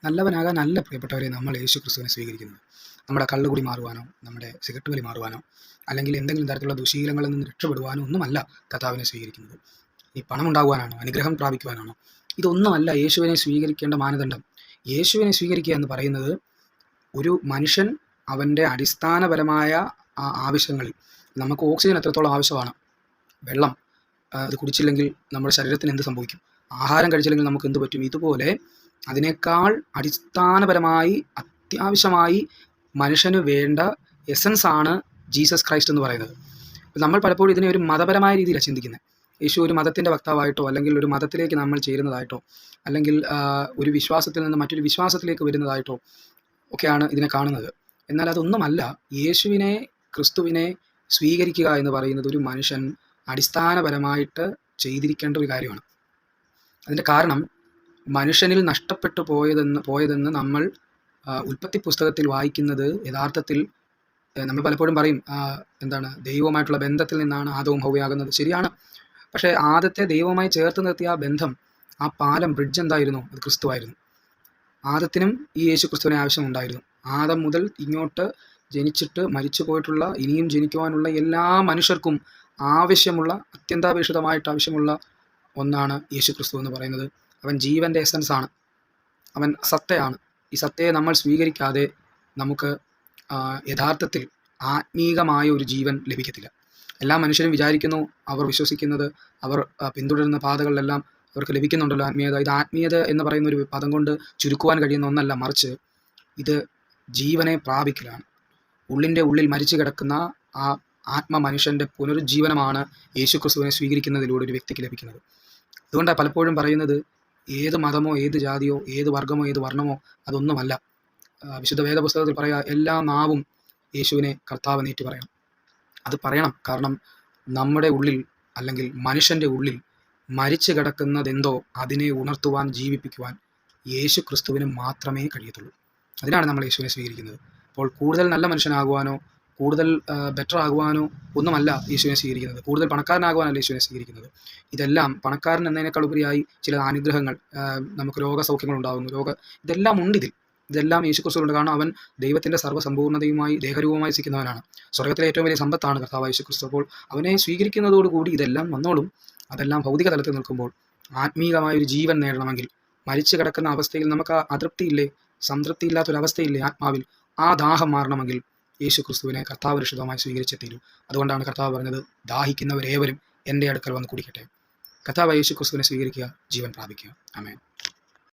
നല്ലവനാകാനല്ല പ്രിയപ്പെട്ടവരെ നമ്മൾ യേശു ക്രിസ്തുവിനെ സ്വീകരിക്കുന്നത്. നമ്മുടെ കള്ളുകുടി മാറുവാനോ, നമ്മുടെ സിഗരറ്റ് വലി മാറുവാനോ, അല്ലെങ്കിൽ എന്തെങ്കിലും തരത്തിലുള്ള ദുശീലങ്ങളിൽ നിന്ന് രക്ഷപ്പെടുവാനോ ഒന്നുമല്ല കർത്താവിനെ സ്വീകരിക്കുന്നത്. ഈ പണമുണ്ടാകുവാനാണോ, അനുഗ്രഹം പ്രാപിക്കുവാനാണോ? ഇതൊന്നുമല്ല യേശുവിനെ സ്വീകരിക്കേണ്ട മാനദണ്ഡം. യേശുവിനെ സ്വീകരിക്കുക എന്ന് പറയുന്നത് ഒരു മനുഷ്യൻ അവൻ്റെ അടിസ്ഥാനപരമായ ആവശ്യങ്ങളിൽ, നമുക്ക് ഓക്സിജൻ എത്രത്തോളം ആവശ്യമാണ്, വെള്ളം അത് കുടിച്ചില്ലെങ്കിൽ നമ്മുടെ ശരീരത്തിന് എന്ത് സംഭവിക്കും, ആഹാരം കഴിച്ചില്ലെങ്കിൽ നമുക്ക് എന്ത് പറ്റും, ഇതുപോലെ അതിനേക്കാൾ അടിസ്ഥാനപരമായി അത്യാവശ്യമായി മനുഷ്യന് വേണ്ട എസൻസ് ആണ് ജീസസ് ക്രൈസ്റ്റ് എന്ന് പറയുന്നത്. നമ്മൾ പലപ്പോഴും ഇതിനെ ഒരു മതപരമായ രീതിയിലാണ് ചിന്തിക്കുന്നത്. യേശു ഒരു മതത്തിൻ്റെ വക്താവായിട്ടോ, അല്ലെങ്കിൽ ഒരു മതത്തിലേക്ക് നമ്മൾ ചേരുന്നതായിട്ടോ, അല്ലെങ്കിൽ ഒരു വിശ്വാസത്തിൽ നിന്ന് മറ്റൊരു വിശ്വാസത്തിലേക്ക് വരുന്നതായിട്ടോ ഒക്കെയാണ് ഇതിനെ കാണുന്നത്. എന്നാൽ അതൊന്നുമല്ല. യേശുവിനെ, ക്രിസ്തുവിനെ സ്വീകരിക്കുക എന്ന് പറയുന്നത് ഒരു മനുഷ്യൻ അടിസ്ഥാനപരമായിട്ട് ചെയ്തിരിക്കേണ്ട ഒരു കാര്യമാണ്. അതിൻ്റെ കാരണം മനുഷ്യനിൽ നഷ്ടപ്പെട്ടു പോയതെന്ന് നമ്മൾ ഉൽപ്പത്തി പുസ്തകത്തിൽ വായിക്കുന്നത് യഥാർത്ഥത്തിൽ നമ്മൾ പലപ്പോഴും പറയും ദൈവവുമായിട്ടുള്ള ബന്ധത്തിൽ നിന്നാണ് ആദവും ഹവ്വയാകുന്നത്. ശരിയാണ്. പക്ഷേ ആദത്തെ ദൈവവുമായി ചേർത്ത് നിർത്തിയ ആ ബന്ധം, ആ പാലം, ബ്രിഡ്ജ് എന്തായിരുന്നു? അത് ക്രിസ്തുവായിരുന്നു. ആദത്തിനും ഈ യേശു ക്രിസ്തുവിനെ ആവശ്യമുണ്ടായിരുന്നു. ആദം മുതൽ ഇങ്ങോട്ട് ജനിച്ചിട്ട് മരിച്ചു പോയിട്ടുള്ള, ഇനിയും ജനിക്കുവാനുള്ള എല്ലാ മനുഷ്യർക്കും ആവശ്യമുള്ള, അത്യന്താപേക്ഷിതമായിട്ട് ആവശ്യമുള്ള ഒന്നാണ് യേശു ക്രിസ്തു എന്ന് പറയുന്നത്. അവൻ ജീവൻ്റെ എസൻസ് ആണ്. അവൻ സത്തയാണ്. ഈ സത്തയെ നമ്മൾ സ്വീകരിക്കാതെ നമുക്ക് യഥാർത്ഥത്തിൽ ആത്മീകമായ ഒരു ജീവൻ ലഭിക്കത്തില്ല. എല്ലാ മനുഷ്യരും വിചാരിക്കുന്നു, അവർ വിശ്വസിക്കുന്നത്, അവർ പിന്തുടരുന്ന പാതകളിലെല്ലാം അവർക്ക് ലഭിക്കുന്നുണ്ടല്ലോ ആത്മീയത. ഇത് ആത്മീയത എന്ന് പറയുന്ന ഒരു പദം കൊണ്ട് ചുരുക്കുവാൻ കഴിയുന്ന ഒന്നല്ല, മറിച്ച് ഇത് ജീവനെ പ്രാപിക്കലാണ്. ഉള്ളിൻ്റെ ഉള്ളിൽ മരിച്ചു കിടക്കുന്ന ആ ആത്മ മനുഷ്യൻ്റെ പുനരുജ്ജീവനമാണ് യേശു ക്രിസ്തുവിനെ സ്വീകരിക്കുന്നതിലൂടെ ഒരു വ്യക്തിക്ക് ലഭിക്കുന്നത്. അതുകൊണ്ടാണ് പലപ്പോഴും പറയുന്നത്, ഏത് മതമോ, ഏത് ജാതിയോ, ഏത് വർഗ്ഗമോ, ഏത് വർണ്ണമോ അതൊന്നുമല്ല. വിശുദ്ധ വേദപുസ്തകത്തിൽ പറയാ, എല്ലാ നാവും യേശുവിനെ കർത്താവെന്ന് ഏറ്റു പറയണം. അത് പറയണം. കാരണം നമ്മുടെ ഉള്ളിൽ, അല്ലെങ്കിൽ മനുഷ്യൻ്റെ ഉള്ളിൽ മരിച്ചു കിടക്കുന്നതെന്തോ അതിനെ ഉണർത്തുവാൻ, ജീവിപ്പിക്കുവാൻ യേശു ക്രിസ്തുവിന് മാത്രമേ കഴിയത്തുള്ളൂ. അതിനാണ് നമ്മൾ യേശുവിനെ സ്വീകരിക്കുന്നത്. അപ്പോൾ കൂടുതൽ നല്ല മനുഷ്യനാകുവാനോ, കൂടുതൽ ബെറ്റർ ആകുവാനോ ഒന്നുമല്ല യേശുവിനെ സ്വീകരിക്കുന്നത്. കൂടുതൽ പണക്കാരനാകുവാനല്ല യേശുവിനെ സ്വീകരിക്കുന്നത്. ഇതെല്ലാം പണക്കാരൻ എന്നതിനേക്കാൾ ഉപരിയായി ചില അനുഗ്രഹങ്ങൾ, നമുക്ക് രോഗസൗഖ്യങ്ങൾ ഉണ്ടാകുന്നു, ഇതെല്ലാം ഉണ്ട് ഇതിൽ. ഇതെല്ലാം യേശു ക്രിസ്തുവിലുണ്ട്. കാരണം അവൻ ദൈവത്തിൻ്റെ സർവ്വസമ്പൂർണ്ണതയുമായി ദേഹരൂപമായി സിക്കുന്നവനാണ്. സ്വർഗത്തിലെ ഏറ്റവും വലിയ സമ്പത്താണ് കർത്താവ് യേശു ക്രിസ്തു. അപ്പോൾ അവനെ സ്വീകരിക്കുന്നതോടുകൂടി ഇതെല്ലാം വന്നോളും. അതെല്ലാം ഭൗതിക തലത്തിൽ നിൽക്കുമ്പോൾ ആത്മീയമായൊരു ജീവൻ നേടണമെങ്കിൽ, മരിച്ചു കിടക്കുന്ന അവസ്ഥയിൽ നമുക്ക് ആ അതൃപ്തിയില്ലേ, സംതൃപ്തിയില്ലാത്തൊരവസ്ഥയില്ലേ ആത്മാവിൽ, ആ ദാഹം മാറണമെങ്കിൽ യേശു ക്രിസ്തുവിനെ കർത്താവ് രക്ഷിതമായി സ്വീകരിച്ചേ തീരൂ. അതുകൊണ്ടാണ് കർത്താവ് പറഞ്ഞത്, ദാഹിക്കുന്നവരേവരും എൻ്റെ അടുക്കൽ വന്ന് കുടിക്കട്ടെ. കർത്താവ് യേശു ക്രിസ്തുവിനെ സ്വീകരിക്കുക, ജീവൻ പ്രാപിക്കുക. ആമേൻ.